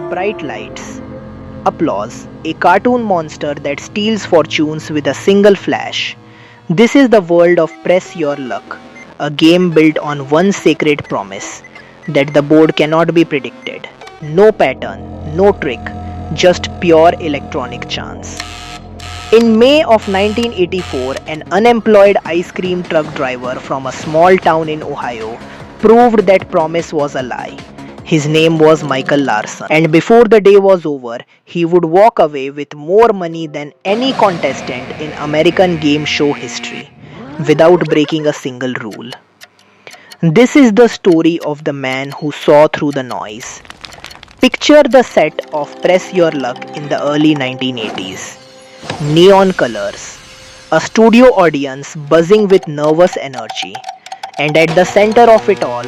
bright lights. Applause, a cartoon monster that steals fortunes with a single flash. This is the world of Press Your Luck, a game built on one sacred promise that the board cannot be predicted. No pattern, no trick, just pure electronic chance. In May of 1984, an unemployed ice cream truck driver from a small town in Ohio proved that promise was a lie. His name was Michael Larson, and before the day was over, he would walk away with more money than any contestant in American game show history, without breaking a single rule. This is the story of the man who saw through the noise. Picture the set of Press Your Luck in the early 1980s. Neon colors, a studio audience buzzing with nervous energy, and at the center of it all,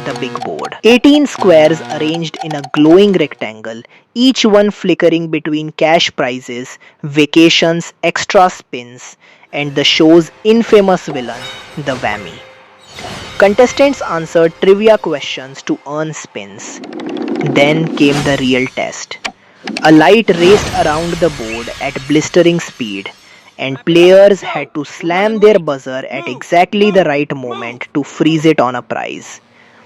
the big board. 18 squares arranged in a glowing rectangle, each one flickering between cash prizes, vacations, extra spins, and the show's infamous villain, the whammy. Contestants answered trivia questions to earn spins. Then came the real test. A light raced around the board at blistering speed, and players had to slam their buzzer at exactly the right moment to freeze it on a prize.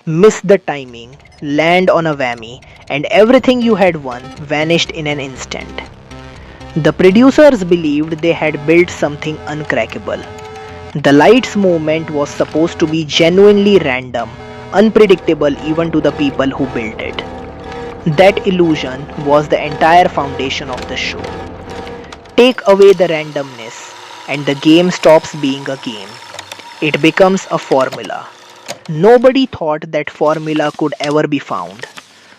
Miss the timing, land on a whammy, and everything you had won vanished in an instant. The producers believed they had built something uncrackable. The light's movement was supposed to be genuinely random, unpredictable even to the people who built it. That illusion was the entire foundation of the show. Take away the randomness, and the game stops being a game. It becomes a formula. Nobody thought that formula could ever be found.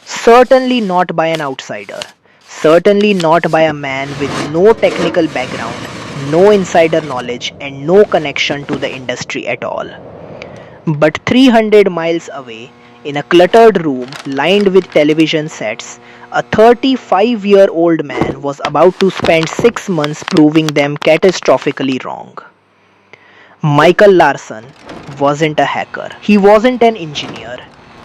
Certainly not by an outsider. Certainly not by a man with no technical background, no insider knowledge, and no connection to the industry at all. But 300 miles away, in a cluttered room lined with television sets, a 35-year-old man was about to spend 6 months proving them catastrophically wrong. Michael Larson wasn't a hacker. He wasn't an engineer.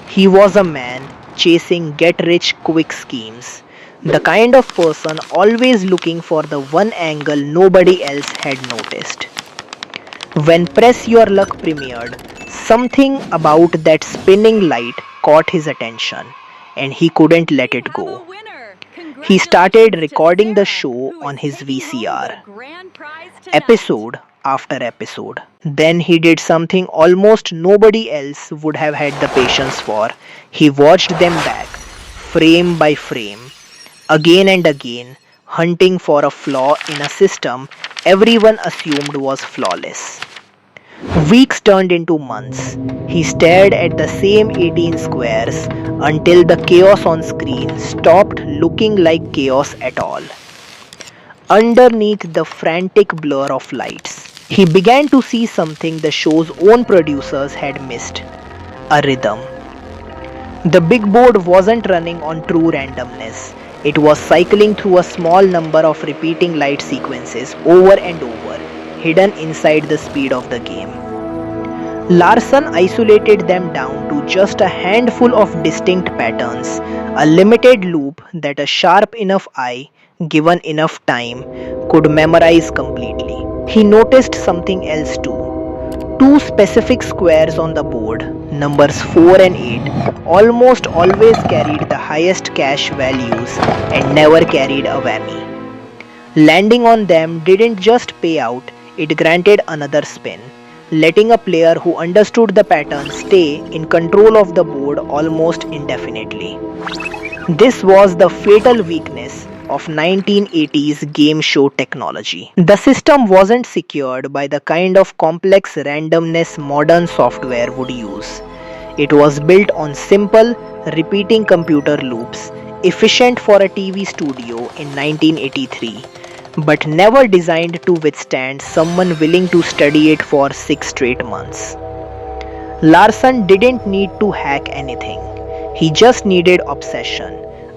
He was a man chasing get-rich-quick schemes. The kind of person always looking for the one angle nobody else had noticed. When Press Your Luck premiered, something about that spinning light caught his attention, and he couldn't let it go. He started recording the show on his VCR, episode after episode. Then he did something almost nobody else would have had the patience for. He watched them back, frame by frame, again and again, hunting for a flaw in a system everyone assumed was flawless. Weeks turned into months. He stared at the same 18 squares until the chaos on screen stopped looking like chaos at all. Underneath the frantic blur of lights, he began to see something the show's own producers had missed: a rhythm. The big board wasn't running on true randomness. It was cycling through a small number of repeating light sequences over and over, hidden inside the speed of the game. Larson isolated them down to just a handful of distinct patterns, a limited loop that a sharp enough eye, given enough time, could memorize completely. He noticed something else too. 2 specific squares on the board, numbers 4 and 8, almost always carried the highest cash values and never carried a whammy. Landing on them didn't just pay out, it granted another spin, letting a player who understood the pattern stay in control of the board almost indefinitely. This was the fatal weakness of 1980s game show technology. The system wasn't secured by the kind of complex randomness modern software would use. It was built on simple, repeating computer loops, efficient for a TV studio in 1983, but never designed to withstand someone willing to study it for 6 straight months. Larson didn't need to hack anything. He just needed obsession,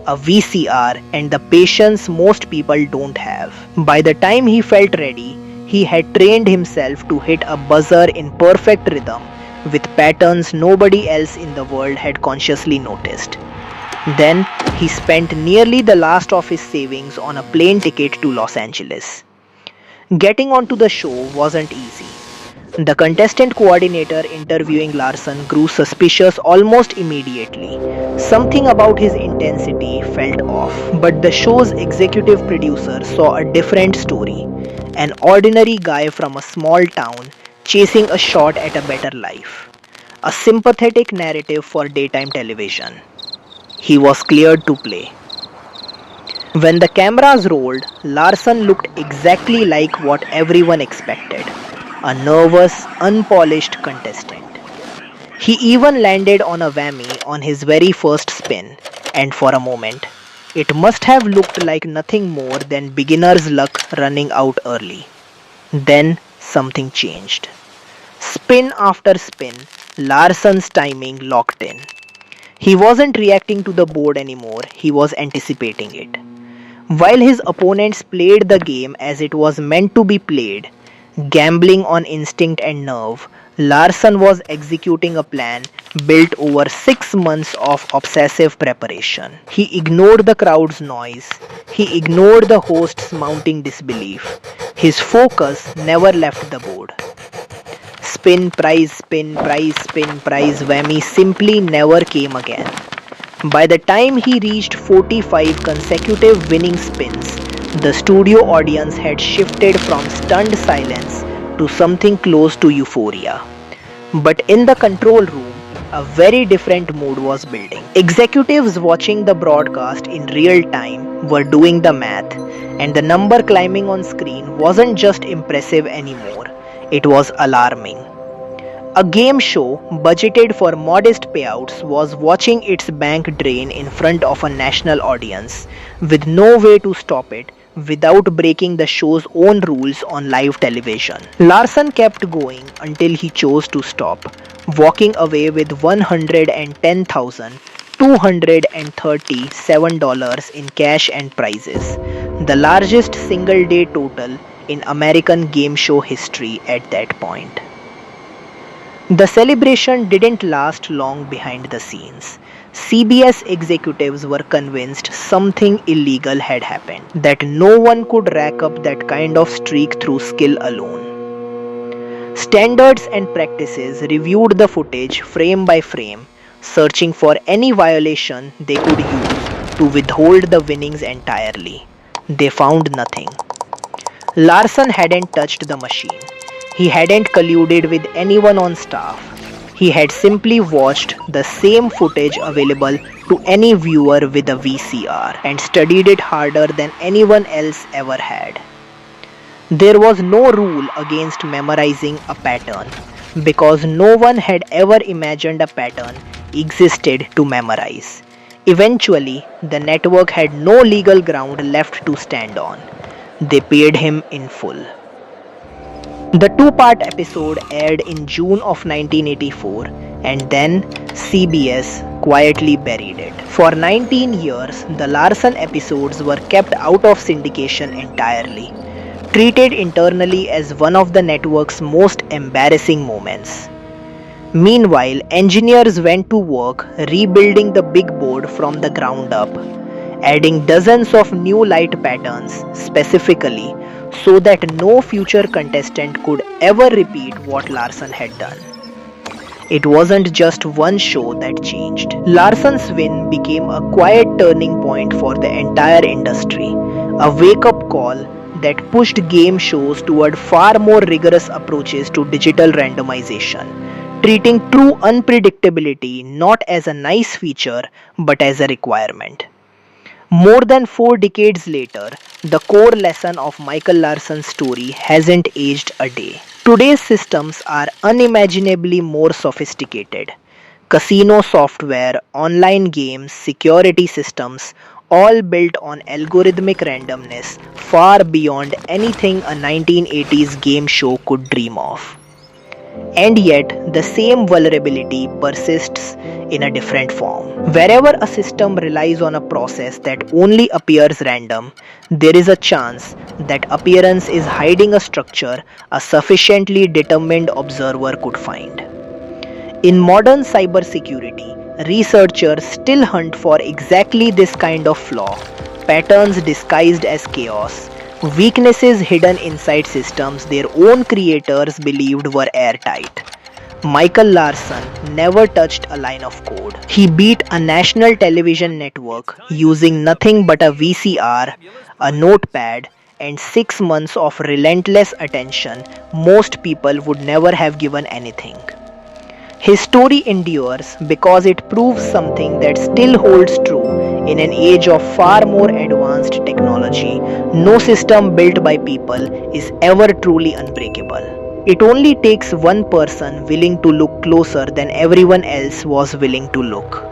a VCR, and the patience most people don't have. By the time he felt ready, he had trained himself to hit a buzzer in perfect rhythm with patterns nobody else in the world had consciously noticed. Then he spent nearly the last of his savings on a plane ticket to Los Angeles. Getting onto the show wasn't easy. The contestant coordinator interviewing Larson grew suspicious almost immediately. Something about his intensity felt off. But the show's executive producer saw a different story. An ordinary guy from a small town chasing a shot at a better life. A sympathetic narrative for daytime television. He was cleared to play. When the cameras rolled, Larson looked exactly like what everyone expected, a nervous, unpolished contestant. He even landed on a whammy on his very first spin, and for a moment, it must have looked like nothing more than beginner's luck running out early. Then something changed. Spin after spin, Larson's timing locked in. He wasn't reacting to the board anymore, he was anticipating it. While his opponents played the game as it was meant to be played, gambling on instinct and nerve, Larson was executing a plan built over 6 months of obsessive preparation. He ignored the crowd's noise. He ignored the host's mounting disbelief. His focus never left the board. Spin, prize, whammy simply never came again. By the time he reached 45 consecutive winning spins, the studio audience had shifted from stunned silence to something close to euphoria. But in the control room, a very different mood was building. Executives watching the broadcast in real time were doing the math, and the number climbing on screen wasn't just impressive anymore, it was alarming. A game show budgeted for modest payouts was watching its bank drain in front of a national audience, with no way to stop it without breaking the show's own rules on live television. Larson kept going until he chose to stop, walking away with $110,237 in cash and prizes, the largest single day total in American game show history at that point. The celebration didn't last long behind the scenes. CBS executives were convinced something illegal had happened, that no one could rack up that kind of streak through skill alone. Standards and practices reviewed the footage frame by frame, searching for any violation they could use to withhold the winnings entirely. They found nothing. Larson hadn't touched the machine. He hadn't colluded with anyone on staff. He had simply watched the same footage available to any viewer with a VCR and studied it harder than anyone else ever had. There was no rule against memorizing a pattern because no one had ever imagined a pattern existed to memorize. Eventually, the network had no legal ground left to stand on. They paid him in full. The two-part episode aired in June of 1984, and then CBS quietly buried it. For 19 years, the Larson episodes were kept out of syndication entirely, treated internally as one of the network's most embarrassing moments. Meanwhile, engineers went to work rebuilding the big board from the ground up, adding dozens of new light patterns specifically so that no future contestant could ever repeat what Larson had done. It wasn't just one show that changed. Larson's win became a quiet turning point for the entire industry, a wake-up call that pushed game shows toward far more rigorous approaches to digital randomization, treating true unpredictability not as a nice feature but as a requirement. More than 4 decades later, the core lesson of Michael Larson's story hasn't aged a day. Today's systems are unimaginably more sophisticated. Casino software, online games, security systems, all built on algorithmic randomness far beyond anything a 1980s game show could dream of. And yet, the same vulnerability persists in a different form. Wherever a system relies on a process that only appears random, there is a chance that appearance is hiding a structure a sufficiently determined observer could find. In modern cybersecurity, researchers still hunt for exactly this kind of flaw, patterns disguised as chaos, weaknesses hidden inside systems their own creators believed were airtight. Michael Larson never touched a line of code. He beat a national television network using nothing but a VCR, a notepad, and 6 months of relentless attention most people would never have given anything. His story endures because it proves something that still holds true in an age of far more advanced technology. No system built by people is ever truly unbreakable. It only takes one person willing to look closer than everyone else was willing to look.